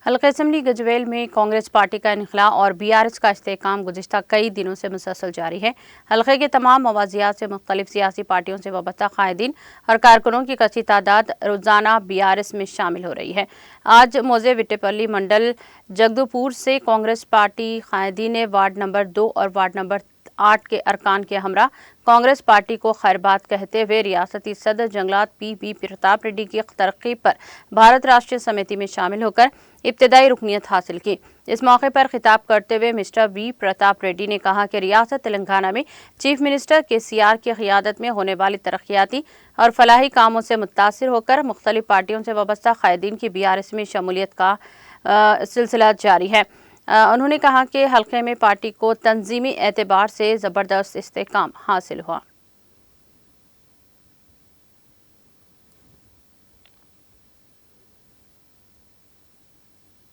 हल्का असम्बली गजवेल में कांग्रेस पार्टी का इनखला और BRS का इस्तेहकाम गुज़िश्ता कई दिनों से मुसलसल जारी है। हल्के के तमाम मवाजियात से मुख्तलिफ सियासी पार्टियों से वाबस्ता कायदीन और कारकुनों की कसी तादाद रोज़ाना BRS में शामिल हो रही है। आज मौजे विट्टेपल्ली मंडल जगदूपुर से कांग्रेस पार्टी कायदीन ने वार्ड नंबर 2 और वार्ड नंबर 8 के अरकान के हमरा कांग्रेस पार्टी को खैरबाद कहते हुए रियासती सदर जंगलात PB प्रताप रेड्डी की तरक्की पर भारत राष्ट्रीय समिति में शामिल होकर इब्तदाई रुकनीत हासिल की। इस मौके पर खिताब करते हुए मिस्टर B प्रताप रेड्डी ने कहा कि रियासत तेलंगाना में चीफ मिनिस्टर KCR की क़ियादत में होने वाली तरक्याती और फलाही कामों से मुतासिर होकर मुख्तलिफ पार्टियों से वाबस्ता कायदीन की BRS में शमूलियत का सिलसिला जारी है। उन्होंने कहा कि हल्के में पार्टी को तंजीमी एतबार से ज़बरदस्त इस्तेहकाम हासिल हुआ।